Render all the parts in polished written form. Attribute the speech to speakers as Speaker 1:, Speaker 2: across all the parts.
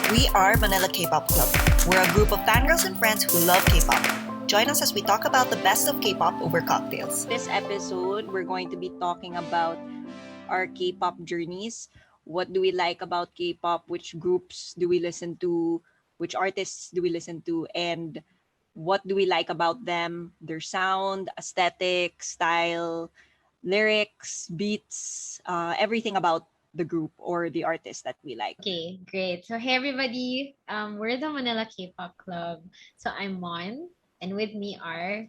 Speaker 1: We are Manila K-pop Club. We're a group of fangirls and friends who love K-pop. Join us as we talk about the best of K-pop over cocktails.
Speaker 2: This episode, we're going to be talking about our K-pop journeys. What do we like about K-pop? Which groups do we listen to? Which artists do we listen to? And what do we like about them? Their sound, aesthetic, style, lyrics, beats, everything about the group or the artist that we like.
Speaker 3: Okay, great. So hey everybody, we're the Manila K-pop Club. So I'm Mon, and with me are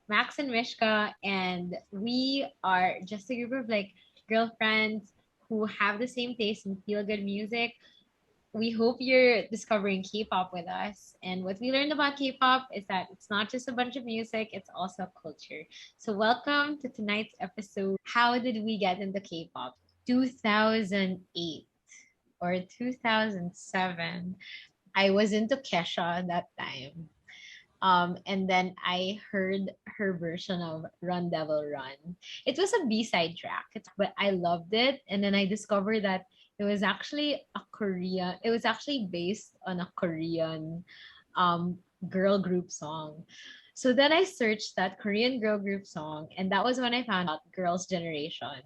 Speaker 3: Max and Mishka, and we are just a group of like girlfriends who have the same taste in feel good music. We hope you're discovering K-pop with us. And what we learned about K-pop is that it's not just a bunch of music, it's also culture. So welcome to tonight's episode. How did we get into K-pop? 2008 or 2007, I was into Kesha that time. And then I heard her version of Run Devil Run. It was a B-side track, but I loved it. And then I discovered that it was actually based on a Korean girl group song. So then I searched that Korean girl group song, and that was when I found out Girls' Generation.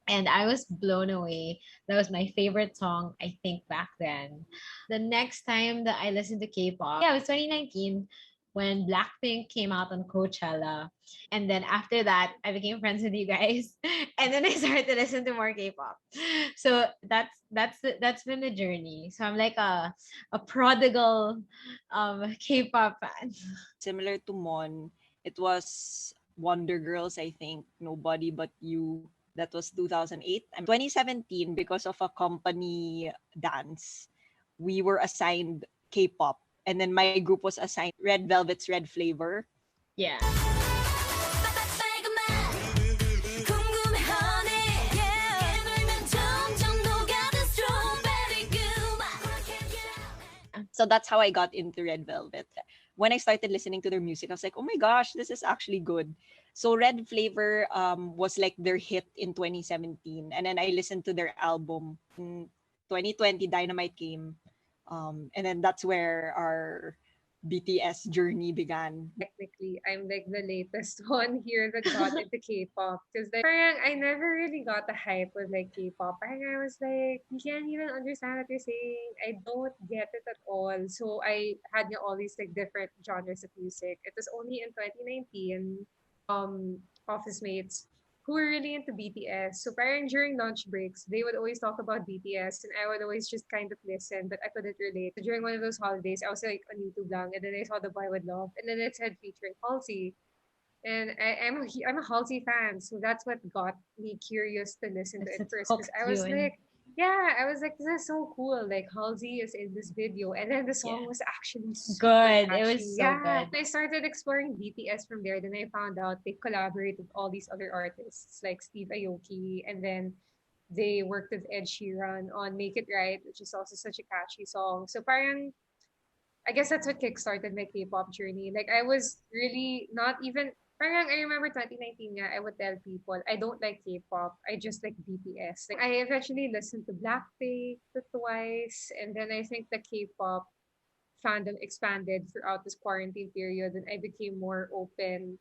Speaker 3: And I was blown away. That was my favorite song, I think, back then. The next time that I listened to K-pop, yeah, it was 2019 when Blackpink came out on Coachella. And then after that, I became friends with you guys. And then I started to listen to more K-pop. So that's been the journey. So I'm like a prodigal K-pop fan.
Speaker 2: Similar to Mon, it was Wonder Girls, I think, Nobody But You. That was 2008. 2017, because of a company dance, we were assigned K-pop. And then my group was assigned Red Velvet's Red Flavor.
Speaker 3: Yeah.
Speaker 2: So that's how I got into Red Velvet. When I started listening to their music, I was like, oh my gosh, this is actually good. So Red Flavor was like their hit in 2017. And then I listened to their album in 2020, Dynamite came. And then that's where our BTS journey began.
Speaker 4: Technically, I'm like the latest one here that got into K-pop. Because like, parang I never really got the hype with like K-pop. Parang I was like, you can't even understand what you're saying. I don't get it at all. So I had all these like different genres of music. It was only in 2019, office mates who were really into BTS. So parang during lunch breaks, they would always talk about BTS and I would always just kind of listen, but I couldn't relate. So during one of those holidays, I was like on YouTube lang and then I saw The Boy With Love and then it said featuring Halsey. And I'm a Halsey fan, so that's what got me curious to listen to
Speaker 3: That's
Speaker 4: it
Speaker 3: what
Speaker 4: first. Because
Speaker 3: hooked
Speaker 4: I
Speaker 3: you
Speaker 4: was
Speaker 3: in.
Speaker 4: like, yeah, I was like, this is so cool. Like Halsey is in this video, and then the song
Speaker 3: Yeah.
Speaker 4: was actually super
Speaker 3: Good. It
Speaker 4: catchy.
Speaker 3: was so
Speaker 4: Yeah,
Speaker 3: good.
Speaker 4: I started exploring BTS from there. Then I found out they collaborate with all these other artists like Steve Aoki, and then they worked with Ed Sheeran on Make It Right, which is also such a catchy song. So parang I guess that's what kickstarted my K-pop journey. Like I was really not even parang I remember 2019 nga, I would tell people I don't like K-pop. I just like BTS. Like I eventually listened to Blackpink twice and then I think the K-pop fandom expanded throughout this quarantine period and I became more open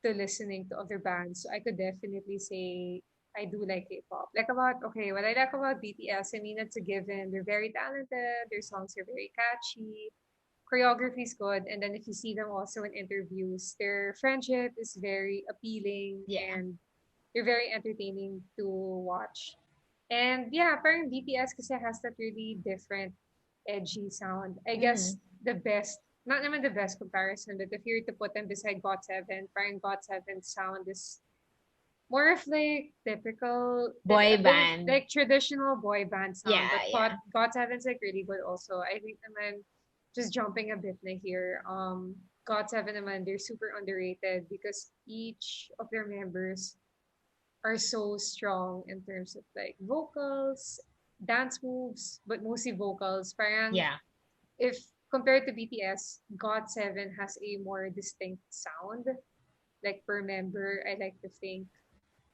Speaker 4: to listening to other bands. So I could definitely say I do like K-pop. Like about what I like about BTS, I mean it's a given. They're very talented, their songs are very catchy, choreography is good, and then if you see them also in interviews, their friendship is very appealing
Speaker 3: Yeah.
Speaker 4: and they're very entertaining to watch. And yeah, parang BTS kasi has that really different edgy sound. I guess
Speaker 3: Mm.
Speaker 4: the best, not naman the best comparison, but if you were to put them beside GOT7, parang GOT7 sound is more of like typical
Speaker 3: Boy band.
Speaker 4: like traditional boy band sound,
Speaker 3: Yeah,
Speaker 4: but
Speaker 3: yeah.
Speaker 4: GOT7's like really good also. I think naman just jumping a bit na here. GOT7 naman they're super underrated because each of their members are so strong in terms of like vocals, dance moves, but mostly vocals. Parang
Speaker 3: Yeah.
Speaker 4: if compared to BTS, GOT7 has a more distinct sound, like per member, I like to think.
Speaker 3: Mm.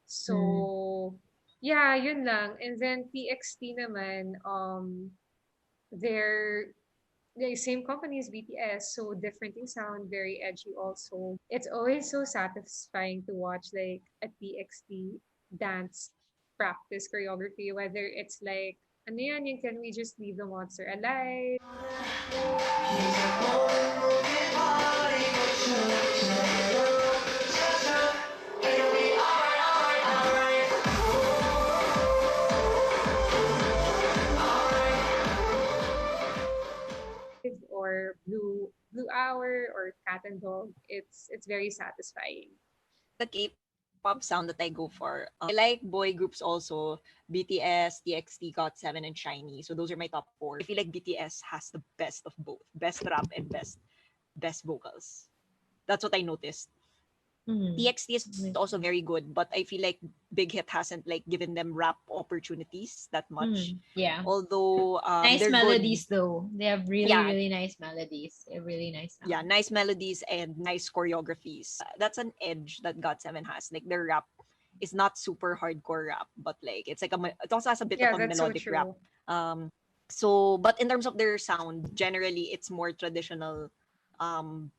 Speaker 4: So Yeah, yun lang. And then TXT naman, they're the same company as BTS, so different in sound, very edgy also. It's always so satisfying to watch like a TXT dance practice choreography, whether it's like, ano yan, yung Can We Just Leave the Monster Alive? Or Blue Hour or Cat and Dog. It's very satisfying.
Speaker 2: The K-pop sound that I go for. I like boy groups also, BTS, TXT, GOT7, and Shiny. So those are my top four. I feel like BTS has the best of both, best rap and best vocals. That's what I noticed.
Speaker 3: Mm-hmm.
Speaker 2: TXT is also very good, but I feel like Big Hit hasn't like given them rap opportunities that much.
Speaker 3: Yeah.
Speaker 2: Although
Speaker 3: Nice
Speaker 2: they're good.
Speaker 3: melodies though. They have really,
Speaker 2: Yeah,
Speaker 3: really nice melodies. A really nice
Speaker 2: yeah,
Speaker 3: sound.
Speaker 2: nice melodies and nice choreographies. That's an edge that GOT7 has. Like their rap is not super hardcore rap, but like it's like it also has a bit of
Speaker 4: Yeah,
Speaker 2: a
Speaker 4: that's so
Speaker 2: melodic rap.
Speaker 4: true.
Speaker 2: Um, so but in terms of their sound, generally it's more traditional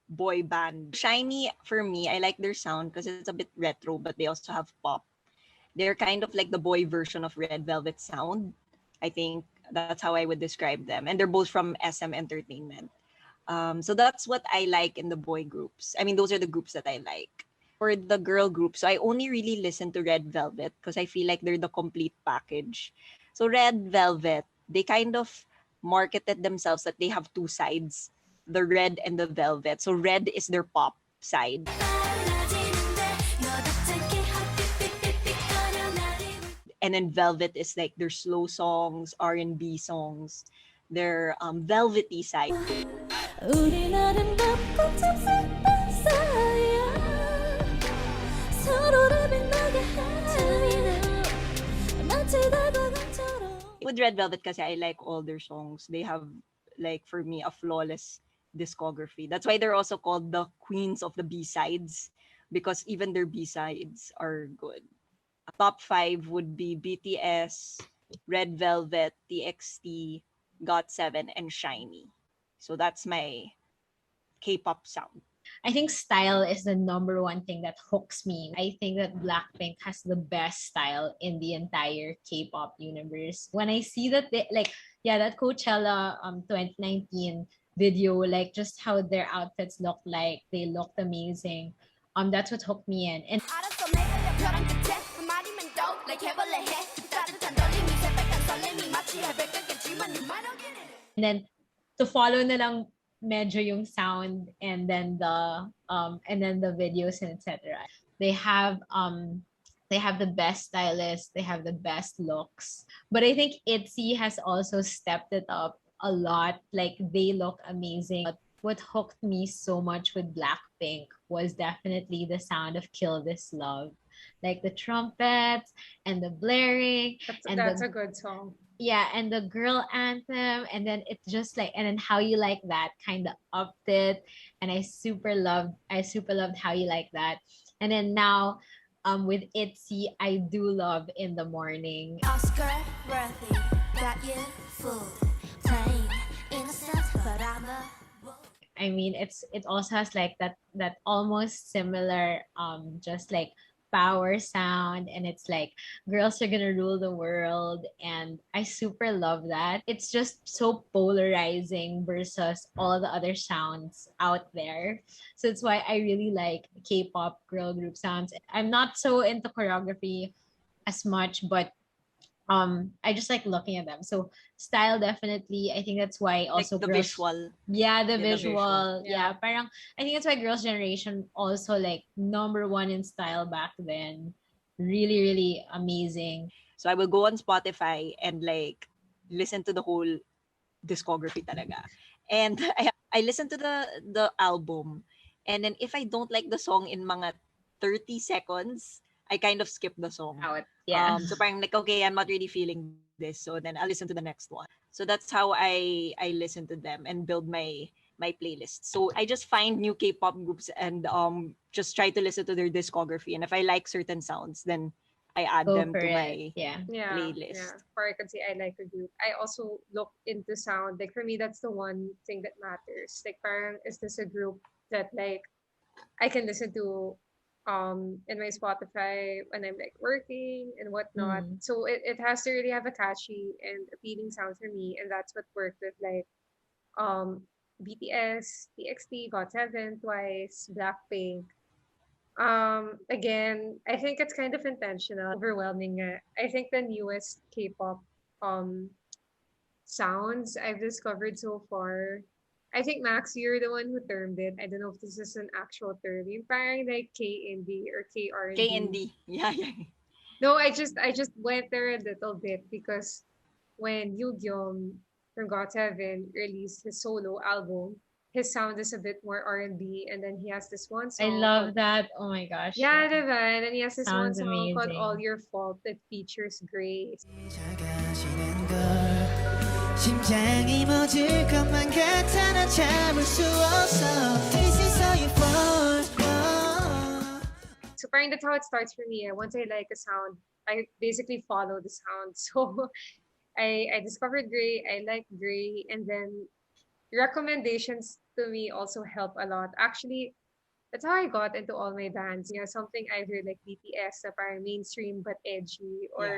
Speaker 2: boy band. Shiny for me, I like their sound because it's a bit retro, but they also have pop. They're kind of like the boy version of Red Velvet sound. I think that's how I would describe them. And they're both from SM Entertainment. So that's what I like in the boy groups. I mean, those are the groups that I like. For the girl group, so I only really listen to Red Velvet because I feel like they're the complete package. So Red Velvet, they kind of marketed themselves that they have two sides, the red and the velvet. So red is their pop side. And then velvet is like their slow songs, R&B songs, their velvety side. 우린 아름답고 참 슬픈 사이야 서로를 빛나게 해 마치 달밤처럼. With Red Velvet kasi I like all their songs. They have like for me a flawless discography. That's why they're also called the queens of the B-sides because even their B-sides are good. Top 5 would be BTS, Red Velvet, TXT, GOT7, and Shiny. So that's my K-pop sound.
Speaker 3: I think style is the number one thing that hooks me. I think that Blackpink has the best style in the entire K-pop universe. When I see that they like, yeah, that Coachella 2019 video, like just how their outfits looked like, they looked amazing. That's what hooked me in. And then to follow na lang medyo yung sound and then the videos and etc. They have the best stylists, they have the best looks. But I think ITZY has also stepped it up a lot. Like they look amazing. But what hooked me so much with Blackpink was definitely the sound of Kill This Love. Like the trumpets and the blaring and
Speaker 4: That's
Speaker 3: the
Speaker 4: a good song.
Speaker 3: yeah, and the girl anthem, and then it's just like, and then how you like that kind of upped it, and I super loved how you like that, and then now, with ITZY, I do love In the Morning. Oscar worthy, got you fooled, playing innocent, but I mean, it also has like that almost similar just like power sound, and it's like girls are gonna rule the world, and I super love that. It's just so polarizing versus all the other sounds out there. So it's why I really like K-pop girl group sounds. I'm not so into choreography as much, but I just like looking at them. So style, definitely, I think that's why
Speaker 2: Like
Speaker 3: also
Speaker 2: the
Speaker 3: girls,
Speaker 2: visual.
Speaker 3: yeah, the
Speaker 2: Yeah, the visual.
Speaker 3: visual, yeah,
Speaker 4: Yeah.
Speaker 3: parang I think that's why girls generation also like number one in style back then. Really, really amazing.
Speaker 2: So I will go on Spotify and like listen to the whole discography talaga. And I listen to the album, and then if I don't like the song in mga 30 seconds, I kind of skip the song.
Speaker 3: Out, yeah.
Speaker 2: So parang like, okay, I'm not really feeling this, so then I'll listen to the next one. So that's how I listen to them and build my playlist. So I just find new K-pop groups and just try to listen to their discography. And if I like certain sounds, then I add
Speaker 3: Go
Speaker 2: them
Speaker 3: for
Speaker 2: to
Speaker 3: it.
Speaker 2: my
Speaker 3: Yeah.
Speaker 4: Yeah, yeah.
Speaker 2: playlist.
Speaker 4: Or I could say I like a group. I also look into sound. Like for me, that's the one thing that matters. Like, parang is this a group that like I can listen to in my Spotify when I'm like working and whatnot.
Speaker 3: Mm.
Speaker 4: So it has to really have a catchy and appealing sound for me, and that's what worked with like um BTS, TXT, GOT7, Twice, Blackpink. Again, I think it's kind of intentional, overwhelming. I think the newest K-pop um sounds I've discovered so far. I think Max, you're the one who termed it. I don't know if this is an actual term. Yung parang like K indie or K
Speaker 2: K
Speaker 4: R&B.
Speaker 2: and D. Yeah, yeah.
Speaker 4: No, I just went there a little bit because when Yu from GOT7 released his solo album, his sound is a bit more R&B, and then he has this one
Speaker 3: I
Speaker 4: song called
Speaker 3: love that. Oh my gosh.
Speaker 4: yeah,
Speaker 3: Yeah.
Speaker 4: diba? And then he has this one
Speaker 3: Sounds
Speaker 4: song called All
Speaker 3: amazing.
Speaker 4: Your Fault that features Grace.
Speaker 5: 작아지는 걸 심장이 멎을 것만 같아 난 참을 수 없어 This is how you fall
Speaker 4: So parang that's how it starts for me. Once I like a sound, I basically follow the sound. So I discovered Gray, I like Gray, and then recommendations to me also help a lot. Actually, that's how I got into all my bands. Yeah, something either like BTS, na parang mainstream but edgy,
Speaker 2: Yeah.
Speaker 4: or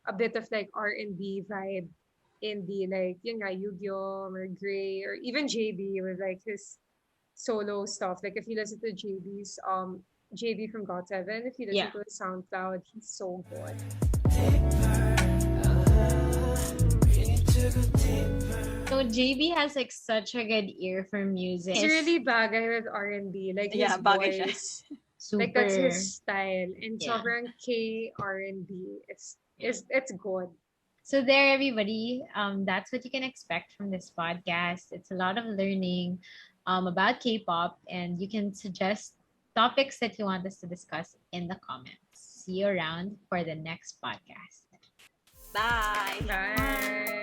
Speaker 4: a bit of like R&B vibe indie, like yun nga, Yu-Gi-Oh! Or Gray, or even JB with like his solo stuff. Like if you listen to JB from GOT7, if you listen
Speaker 3: Yeah.
Speaker 4: to his SoundCloud, he's so good.
Speaker 3: So JB has like such a good ear for music.
Speaker 4: He's
Speaker 3: It's
Speaker 4: really bagay with R&B, like his
Speaker 2: Yeah, bagay siya.
Speaker 4: voice. Like that's his
Speaker 3: super.
Speaker 4: style. And
Speaker 3: Yeah.
Speaker 4: sobrang K R&B.
Speaker 3: Yeah.
Speaker 4: It's good.
Speaker 3: So there, everybody. That's what you can expect from this podcast. It's a lot of learning about K-pop, and you can suggest topics that you want us to discuss in the comments. See you around for the next podcast.
Speaker 2: Bye.
Speaker 4: Bye.